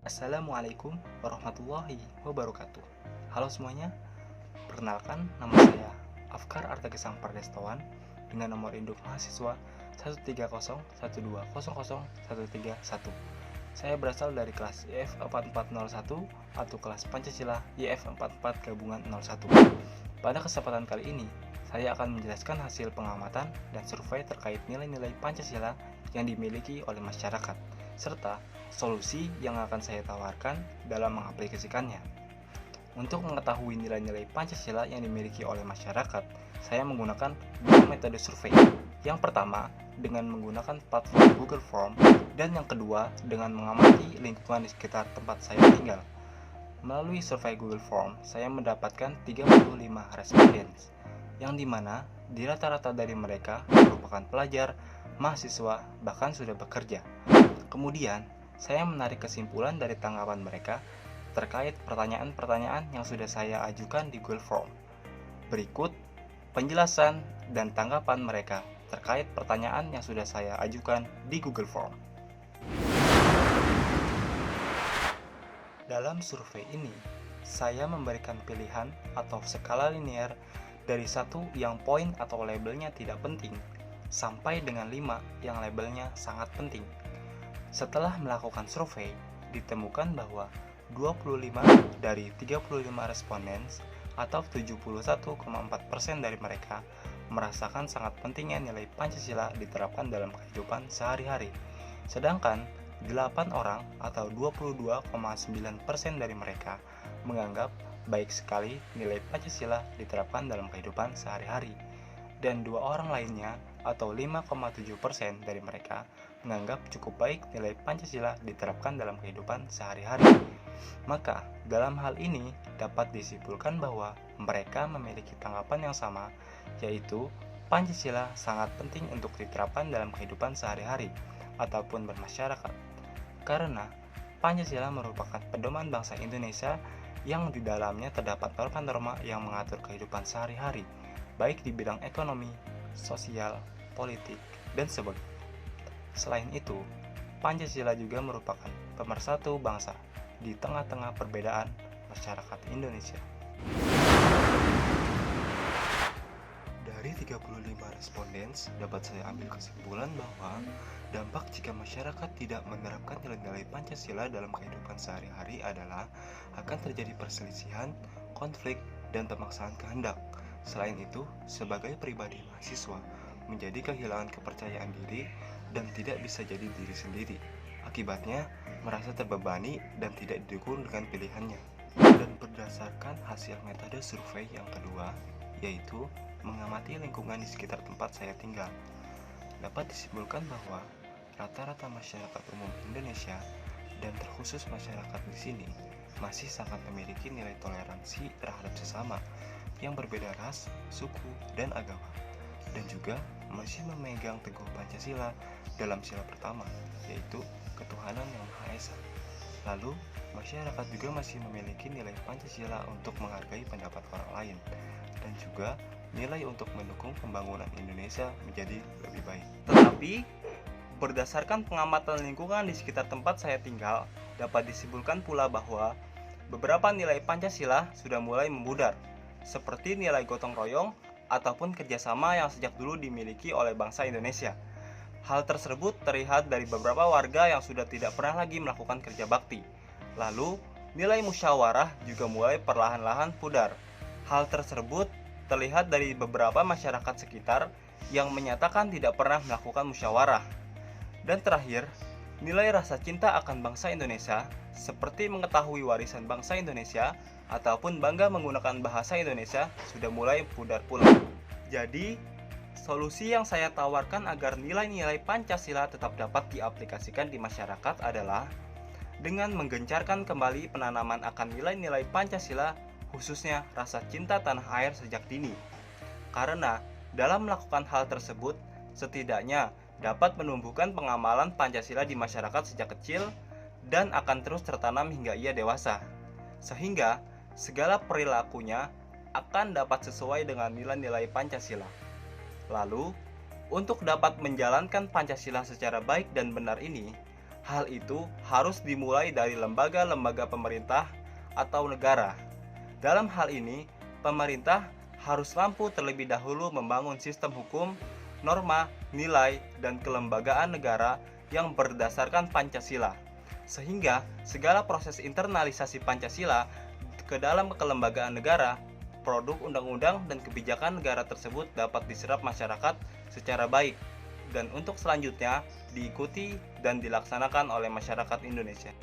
Assalamualaikum warahmatullahi wabarakatuh. Halo semuanya, perkenalkan nama saya Afkar Artagesang Pardestawan dengan nomor induk mahasiswa 13012000131. Saya berasal dari kelas IF 4401 atau kelas Pancasila IF 44 gabungan 01. Pada kesempatan kali ini, saya akan menjelaskan hasil pengamatan dan survei terkait nilai-nilai Pancasila yang dimiliki oleh masyarakat, serta solusi yang akan saya tawarkan dalam mengaplikasikannya. Untuk mengetahui nilai-nilai Pancasila yang dimiliki oleh masyarakat, saya menggunakan dua metode survei. Yang pertama, dengan menggunakan platform Google Form, dan yang kedua, dengan mengamati lingkungan di sekitar tempat saya tinggal. Melalui survei Google Form, saya mendapatkan 35 responden, yang dimana di rata-rata dari mereka merupakan pelajar, mahasiswa, bahkan sudah bekerja. Kemudian, saya menarik kesimpulan dari tanggapan mereka terkait pertanyaan-pertanyaan yang sudah saya ajukan di Google Form. Berikut penjelasan dan tanggapan mereka terkait pertanyaan yang sudah saya ajukan di Google Form. Dalam survei ini, saya memberikan pilihan atau skala linear dari 1 yang poin atau labelnya tidak penting sampai dengan 5 yang labelnya sangat penting. Setelah melakukan survei, ditemukan bahwa 25 dari 35 responden atau 71,4% dari mereka merasakan sangat pentingnya nilai Pancasila diterapkan dalam kehidupan sehari-hari. Sedangkan 8 orang atau 22,9% dari mereka menganggap baik sekali nilai Pancasila diterapkan dalam kehidupan sehari-hari. Dan 2 orang lainnya atau 5,7% dari mereka menganggap cukup baik nilai Pancasila diterapkan dalam kehidupan sehari-hari. Maka, dalam hal ini dapat disimpulkan bahwa mereka memiliki tanggapan yang sama, yaitu Pancasila sangat penting untuk diterapkan dalam kehidupan sehari-hari ataupun bermasyarakat. Karena Pancasila merupakan pedoman bangsa Indonesia yang di dalamnya terdapat norma-norma yang mengatur kehidupan sehari-hari, baik di bidang ekonomi, sosial, politik, dan sebagainya. Selain itu, Pancasila juga merupakan pemersatu bangsa di tengah-tengah perbedaan masyarakat Indonesia. Dari 35 responden, dapat saya ambil kesimpulan bahwa dampak jika masyarakat tidak menerapkan nilai-nilai Pancasila dalam kehidupan sehari-hari adalah akan terjadi perselisihan, konflik, dan pemaksaan kehendak. Selain itu, sebagai pribadi mahasiswa, menjadi kehilangan kepercayaan diri dan tidak bisa jadi diri sendiri. Akibatnya, merasa terbebani dan tidak didukung dengan pilihannya. Dan berdasarkan hasil metode survei yang kedua, yaitu mengamati lingkungan di sekitar tempat saya tinggal, dapat disimpulkan bahwa rata-rata masyarakat umum Indonesia dan terkhusus masyarakat di sini masih sangat memiliki nilai toleransi terhadap sesama yang berbeda ras, suku, dan agama, dan juga masih memegang teguh Pancasila dalam sila pertama, yaitu ketuhanan yang Maha Esa. Lalu, masyarakat juga masih memiliki nilai Pancasila untuk menghargai pendapat orang lain, dan juga nilai untuk mendukung pembangunan Indonesia menjadi lebih baik. Tetapi, berdasarkan pengamatan lingkungan di sekitar tempat saya tinggal, dapat disimpulkan pula bahwa beberapa nilai Pancasila sudah mulai memudar, seperti nilai gotong royong ataupun kerjasama yang sejak dulu dimiliki oleh bangsa Indonesia. Hal tersebut terlihat dari beberapa warga yang sudah tidak pernah lagi melakukan kerja bakti. Lalu, nilai musyawarah juga mulai perlahan-lahan pudar. Hal tersebut terlihat dari beberapa masyarakat sekitar yang menyatakan tidak pernah melakukan musyawarah. Dan terakhir, nilai rasa cinta akan bangsa Indonesia, seperti mengetahui warisan bangsa Indonesia ataupun bangga menggunakan bahasa Indonesia, sudah mulai pudar pula. Jadi, solusi yang saya tawarkan agar nilai-nilai Pancasila tetap dapat diaplikasikan di masyarakat adalah dengan menggencarkan kembali penanaman akan nilai-nilai Pancasila, khususnya rasa cinta tanah air sejak dini. Karena dalam melakukan hal tersebut, setidaknya dapat menumbuhkan pengamalan Pancasila di masyarakat sejak kecil dan akan terus tertanam hingga ia dewasa. Sehingga segala perilakunya akan dapat sesuai dengan nilai-nilai Pancasila. Lalu, untuk dapat menjalankan Pancasila secara baik dan benar ini, Hal itu harus dimulai dari lembaga-lembaga pemerintah atau negara. Dalam hal ini, pemerintah harus mampu terlebih dahulu membangun sistem hukum, norma, nilai, dan kelembagaan negara yang berdasarkan Pancasila, sehingga segala proses internalisasi Pancasila ke dalam kelembagaan negara, produk undang-undang dan kebijakan negara tersebut dapat diserap masyarakat secara baik, dan untuk selanjutnya diikuti dan dilaksanakan oleh masyarakat Indonesia.